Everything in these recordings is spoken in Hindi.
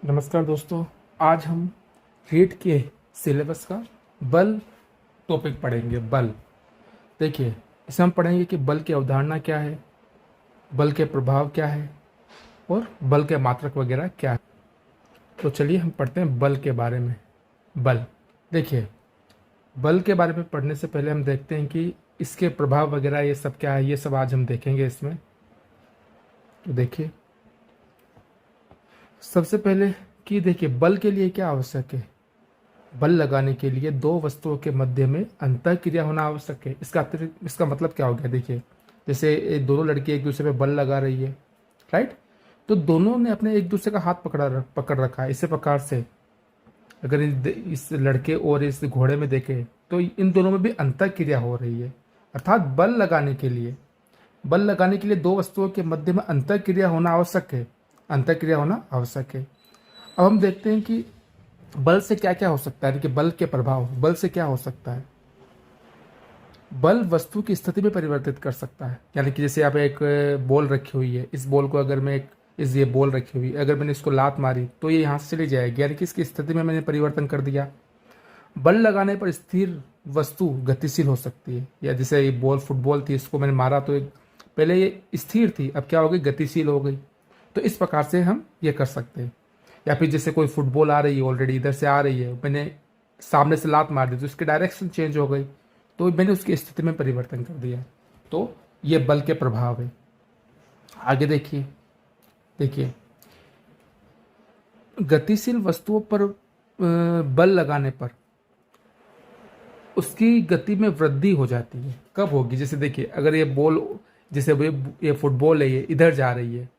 नमस्कार दोस्तों। आज हम रीट के सिलेबस का बल टॉपिक पढ़ेंगे। बल देखिए, इसमें हम पढ़ेंगे कि बल की अवधारणा क्या है, बल के प्रभाव क्या है और बल के मात्रक वगैरह क्या है। तो चलिए हम पढ़ते हैं बल के बारे में। बल देखिए, बल के बारे में पढ़ने से पहले हम देखते हैं कि इसके प्रभाव वगैरह ये सब क्या है। ये सब आज हम देखेंगे इसमें। तो देखिए, सबसे पहले कि देखिए बल के लिए क्या आवश्यक है। बल लगाने के लिए दो वस्तुओं के मध्य में अंतः क्रिया होना आवश्यक है। इसका मतलब क्या हो गया। देखिए, जैसे दोनों लड़की एक दूसरे पे बल लगा रही है, राइट। तो दोनों ने अपने एक दूसरे का हाथ पकड़ रखा है। इसी प्रकार से अगर इस लड़के और इस घोड़े में देखें तो इन दोनों में भी अंतः क्रिया हो रही है। अर्थात बल लगाने के लिए दो वस्तुओं के मध्य में अंतः क्रिया होना आवश्यक है। अंतः क्रिया होना आवश्यक है। अब हम देखते हैं कि बल से क्या क्या हो सकता है, कि बल के प्रभाव। बल से क्या हो सकता है। बल वस्तु की स्थिति में परिवर्तित कर सकता है। यानी कि जैसे आप एक बॉल रखी हुई है, इस बॉल को अगर मैं ये बॉल रखी हुई है, अगर मैंने इसको लात मारी तो ये यहाँ से चली जाएगी, यानी कि इसकी स्थिति में मैंने परिवर्तन कर दिया। बल लगाने पर स्थिर वस्तु गतिशील हो सकती है। या जैसे ये बॉल फुटबॉल थी, इसको मैंने मारा तो पहले ये स्थिर थी, अब क्या हो गई, गतिशील हो गई। तो इस प्रकार से हम ये कर सकते हैं। या फिर जैसे कोई फुटबॉल आ रही है, ऑलरेडी इधर से आ रही है, मैंने सामने से लात मार दी तो उसकी डायरेक्शन चेंज हो गई, तो मैंने उसकी स्थिति में परिवर्तन कर दिया। तो ये बल के प्रभाव है। आगे देखिए, गतिशील वस्तुओं पर बल लगाने पर उसकी गति में वृद्धि हो जाती है। कब होगी, जैसे देखिए, अगर ये बॉल, जैसे ये फुटबॉल है, ये इधर जा रही है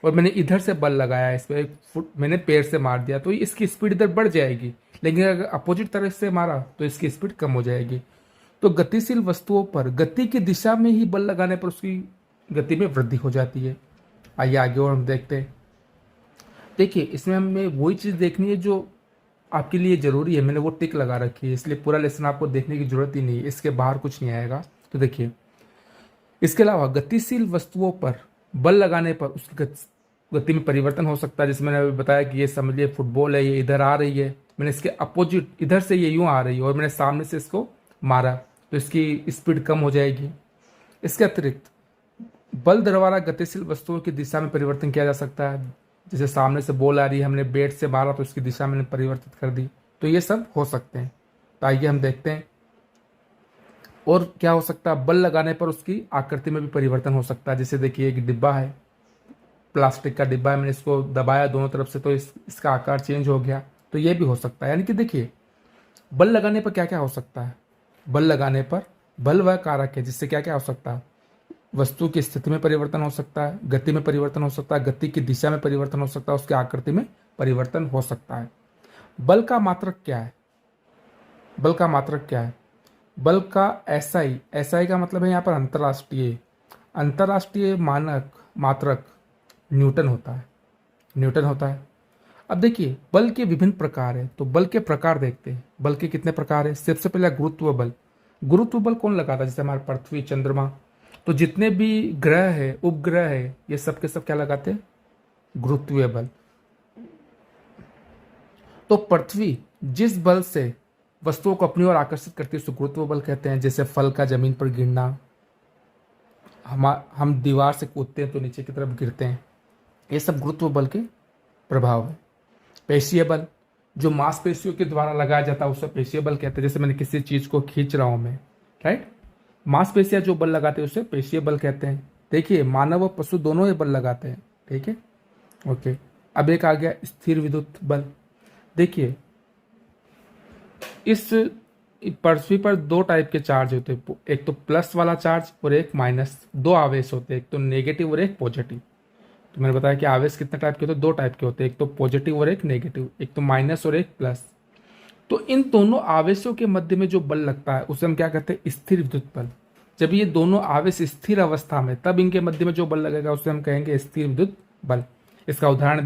और मैंने इधर से बल लगाया, इस पर मैंने पैर से मार दिया, तो इसकी स्पीड इधर बढ़ जाएगी। लेकिन अगर अपोजिट तरफ से मारा तो इसकी स्पीड कम हो जाएगी। तो गतिशील वस्तुओं पर गति की दिशा में ही बल लगाने पर उसकी गति में वृद्धि हो जाती है। आइए आगे और हम देखते हैं। देखिए, इसमें हमें वही चीज़ देखनी है जो आपके लिए ज़रूरी है। मैंने वो टिक लगा रखी है, इसलिए पूरा लेसन आपको देखने की जरूरत ही नहीं है, इसके बाहर कुछ नहीं आएगा। तो देखिए, इसके अलावा गतिशील वस्तुओं पर बल लगाने पर उसकी गति में परिवर्तन हो सकता है। जैसे मैंने अभी बताया कि ये समझिए फुटबॉल है, ये इधर आ रही है, मैंने इसके अपोजिट इधर से ये यूं आ रही है और मैंने सामने से इसको मारा तो इसकी स्पीड कम हो जाएगी। इसके अतिरिक्त बल द्वारा गतिशील वस्तुओं की दिशा में परिवर्तन किया जा सकता है। जैसे सामने से बॉल आ रही है, हमने बैट से मारा तो इसकी दिशा मैंने परिवर्तित कर दी। तो ये सब हो सकते हैं। तो आइए हम देखते हैं और क्या हो सकता है। बल लगाने पर उसकी आकृति में भी परिवर्तन हो सकता है। जैसे देखिए, एक डिब्बा है, प्लास्टिक का डिब्बा है, मैंने इसको दबाया दोनों तरफ से तो इसका आकार चेंज हो गया। तो ये भी हो सकता है। यानी कि देखिए, बल लगाने पर क्या क्या हो सकता है। बल लगाने पर बल वह कारक है जिससे क्या क्या हो सकता है। वस्तु की स्थिति में परिवर्तन हो सकता है, गति में परिवर्तन हो सकता है, गति की दिशा में परिवर्तन हो सकता है, उसकी आकृति में परिवर्तन हो सकता है। बल का मात्रक क्या है। बल का मात्रक क्या है। बल का एसआई का मतलब है यहाँ पर अंतरराष्ट्रीय मानक मात्रक न्यूटन होता है। अब देखिए, बल के विभिन्न प्रकार है। तो बल के प्रकार देखते हैं। बल के कितने प्रकार है। सबसे पहले गुरुत्व बल कौन लगाता है। जैसे हमारे पृथ्वी, चंद्रमा, तो जितने भी ग्रह है, उपग्रह है, ये सब के सब क्या लगाते हैं, गुरुत्वीय बल। तो पृथ्वी जिस बल से वस्तुओं को अपनी ओर आकर्षित करती है उसको गुरुत्व बल कहते हैं। जैसे फल का जमीन पर गिरना, हम दीवार से कूदते हैं तो नीचे की तरफ गिरते हैं, ये सब गुरुत्व बल के प्रभाव है। पेशीय बल जो मांसपेशियों के द्वारा लगाया जाता है उसे पेशीय बल कहते हैं। जैसे मैंने किसी चीज को खींच रहा हूं मैं, राइट, मांसपेशियां जो बल लगाते हैं उसे पेशीय बल कहते हैं। देखिए, मानव और पशु दोनों ही बल लगाते हैं, ठीक है, ओके। अब एक आ गया स्थिर विद्युत बल। देखिए, इस पृथ्वी पर दो टाइप के चार्ज होते हैं, एक तो प्लस वाला चार्ज और एक माइनस। दो आवेश होते हैं, एक तो नेगेटिव और एक पॉजिटिव। तो मैंने बताया कि आवेश कितने टाइप के होते हैं, दो टाइप के होते हैं, एक तो पॉजिटिव और एक नेगेटिव, एक तो माइनस और एक प्लस। तो इन दोनों आवेशों के मध्य में जो बल लगता है उसे हम क्या कहते हैं, स्थिर विद्युत बल। जब ये दोनों आवेश स्थिर अवस्था में, तब इनके मध्य में जो बल लगेगा उसे हम कहेंगे स्थिर विद्युत बल। इसका उदाहरण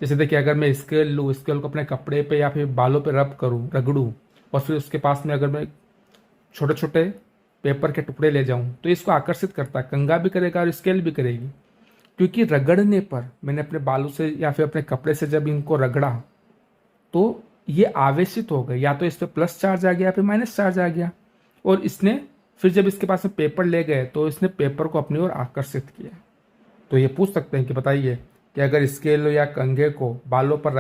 जैसे देखिए, अगर मैं स्केल लूँ, स्केल को अपने कपड़े पे या फिर बालों पे रगड़ूँ और फिर उसके पास में अगर मैं छोटे छोटे पेपर के टुकड़े ले जाऊं तो इसको आकर्षित करता है, कंघा भी करेगा और स्केल भी करेगी। क्योंकि रगड़ने पर मैंने अपने बालों से या फिर अपने कपड़े से जब इनको रगड़ा तो ये आवेशित हो गए, या तो इस पर प्लस चार्ज आ गया या फिर माइनस चार्ज आ गया, और इसने फिर जब इसके पास में पेपर ले गए तो इसने पेपर को अपनी ओर आकर्षित किया। तो ये पूछ सकते हैं कि बताइए कि अगर स्केल या कंघे को बालों पर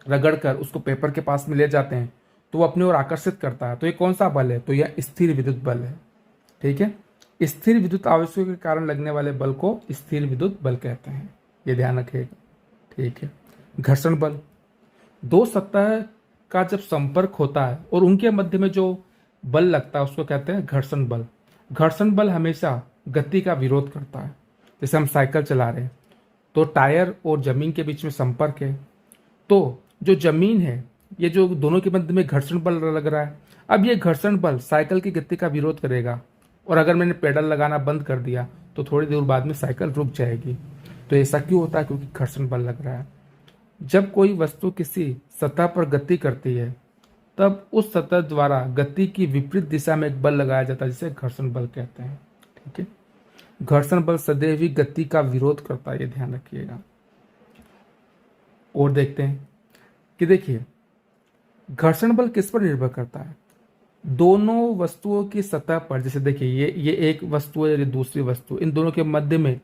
रगड़ कर उसको पेपर के पास में ले जाते हैं तो वो अपनी ओर आकर्षित करता है, तो ये कौन सा बल है? तो यह स्थिर विद्युत बल है। ठीक है, स्थिर विद्युत आवेशों के कारण लगने वाले बल को स्थिर विद्युत बल कहते हैं, ये ध्यान रखिएगा। ठीक है, घर्षण बल, दो सतह का जब संपर्क होता है और उनके मध्य में जो बल लगता है उसको कहते हैं घर्षण बल। घर्षण बल हमेशा गति का विरोध करता है। जैसे हम साइकिल चला रहे हैं तो टायर और जमीन के बीच में संपर्क है, तो जो जमीन है, ये जो दोनों के मध्य में घर्षण बल लग रहा है, अब ये घर्षण बल साइकिल की गति का विरोध करेगा, और अगर मैंने पेडल लगाना बंद कर दिया तो थोड़ी देर बाद में साइकिल रुक जाएगी। तो ऐसा क्यों होता है? क्योंकि घर्षण बल लग रहा है। जब कोई वस्तु किसी सतह पर गति करती है तब उस सतह द्वारा गति की विपरीत दिशा में एक बल लगाया जाता है, जिसे घर्षण बल कहते हैं। ठीक है, घर्षण बल सदैव ही गति का विरोध करता है, ये ध्यान रखिएगा। और देखते हैं कि देखिए घर्षण बल किस पर निर्भर करता है? दोनों वस्तुओं की सतह पर, जैसे देखिए ये एक वस्तु है, ये दूसरी वस्तु, इन दोनों के मध्य में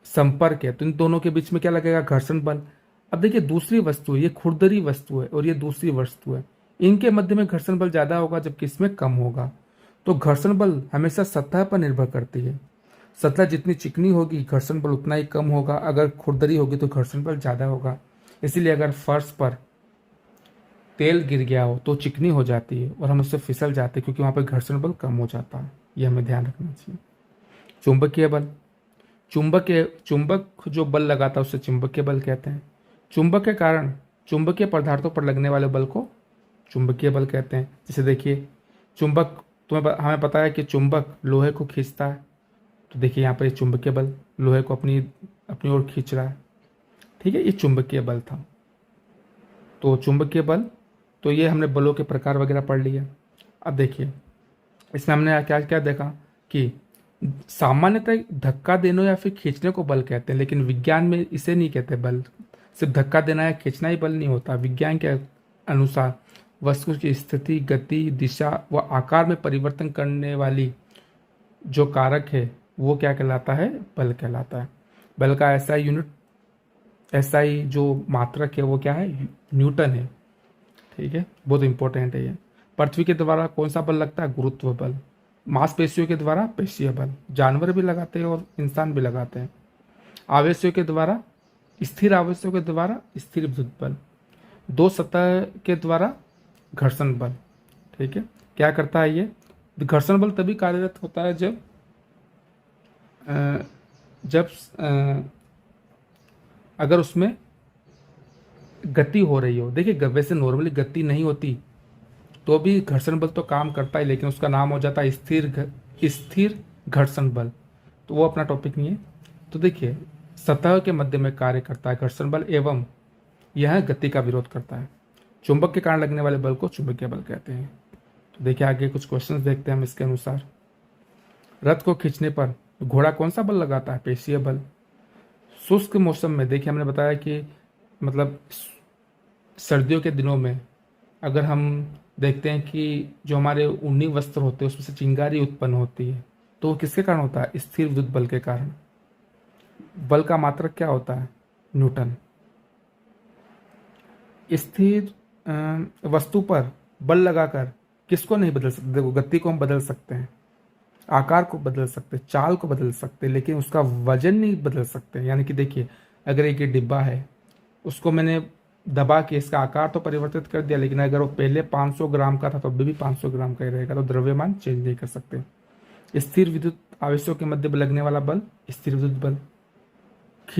संपर्क है, तो इन दोनों के बीच में क्या लगेगा? घर्षण बल। अब देखिए दूसरी वस्तु, ये खुरदरी वस्तु है और ये दूसरी वस्तु है, इनके मध्य में घर्षण बल ज्यादा होगा जबकि इसमें कम होगा। तो घर्षण बल हमेशा सतह पर निर्भर करती है। सतह जितनी चिकनी होगी घर्षण बल उतना ही कम होगा, अगर खुरदरी होगी तो घर्षण बल ज्यादा होगा। इसीलिए अगर फर्श पर तेल गिर गया हो तो चिकनी हो जाती है और हम उससे फिसल जाते हैं, क्योंकि वहां पर घर्षण बल कम हो जाता है। ये हमें ध्यान रखना चाहिए। चुंबकीय बल, चुंबक जो बल लगाता है उसे चुंबकीय बल कहते हैं। चुंबक के कारण चुंबकीय पदार्थों पर लगने वाले बल को चुंबकीय बल कहते हैं। जैसे देखिए चुंबक, हमें पता है कि चुंबक लोहे को खींचता है, तो देखिए यहाँ पर ये चुंबकीय बल लोहे को अपनी ओर खींच रहा है। ठीक है, ये चुंबकीय बल था। तो चुंबकीय बल, तो ये हमने बलों के प्रकार वगैरह पढ़ लिया। अब देखिए इसमें हमने क्या क्या देखा कि सामान्यतः धक्का देने या फिर खींचने को बल कहते हैं, लेकिन विज्ञान में इसे नहीं कहते बल। सिर्फ धक्का देना या खींचना ही बल नहीं होता। विज्ञान के अनुसार वस्तु की स्थिति, गति, दिशा व आकार में परिवर्तन करने वाली जो कारक है वो क्या कहलाता है? बल कहलाता है। बल का SI जो मात्रक है वो क्या है? न्यूटन है। ठीक है, बहुत इंपॉर्टेंट है ये। पृथ्वी के द्वारा कौन सा बल लगता है? गुरुत्व बल। मांसपेशियों के द्वारा पेशीय बल, जानवर भी लगाते हैं और इंसान भी लगाते हैं। आवेशों के द्वारा, स्थिर आवेशों के द्वारा स्थिर विद्युत बल। दो सतह के द्वारा घर्षण बल। ठीक है, क्या करता है ये? घर्षण बल तभी कार्यरत होता है जब अगर उसमें गति हो रही हो। देखिए वैसे नॉर्मली गति नहीं होती तो भी घर्षण बल तो काम करता है, लेकिन उसका नाम हो जाता है स्थिर घर्षण बल, तो वो अपना टॉपिक नहीं है। तो देखिए सतह के मध्य में कार्य करता है घर्षण बल एवं यह गति का विरोध करता है। चुंबक के कारण लगने वाले बल को चुंबकीय बल कहते हैं। तो देखिए आगे कुछ क्वेश्चंस देखते हैं हम इसके अनुसार। रथ को खींचने पर घोड़ा कौन सा बल लगाता है? पेशीय बल। शुष्क मौसम में, देखिए हमने बताया कि मतलब सर्दियों के दिनों में अगर हम देखते हैं कि जो हमारे ऊनी वस्त्र होते हैं उसमें से चिंगारी उत्पन्न होती है, तो वो किसके कारण होता है? स्थिर विद्युत बल के कारण। बल का मात्रक क्या होता है? न्यूटन। स्थिर वस्तु पर बल लगाकर किसको नहीं बदल सकते? देखो गति को हम बदल सकते हैं, आकार को बदल सकते हैं, चाल को बदल सकते हैं, लेकिन उसका वजन नहीं बदल सकते। यानी कि देखिए अगर एक डिब्बा है, उसको मैंने दबा के इसका आकार तो परिवर्तित कर दिया, लेकिन अगर वो पहले 500 ग्राम का था तो अभी भी 500 ग्राम का ही रहेगा, तो द्रव्यमान चेंज नहीं कर सकते। स्थिर विद्युत आवेशों के मध्य लगने वाला बल स्थिर विद्युत बल।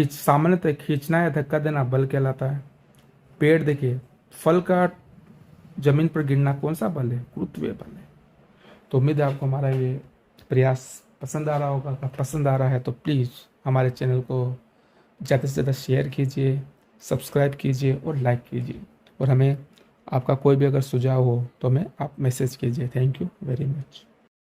सामान्यतः खींचना या धक्का देना बल कहलाता है। पेड़, देखिए फल का जमीन पर गिरना कौन सा बल है? गुरुत्वीय बल है। तो उम्मीद है आपको हमारा ये प्रयास पसंद आ रहा होगा। अगर पसंद आ रहा है तो प्लीज़ हमारे चैनल को ज़्यादा से ज़्यादा शेयर कीजिए, सब्सक्राइब कीजिए और लाइक कीजिए, और हमें आपका कोई भी अगर सुझाव हो तो हमें आप मैसेज कीजिए। Thank you very much.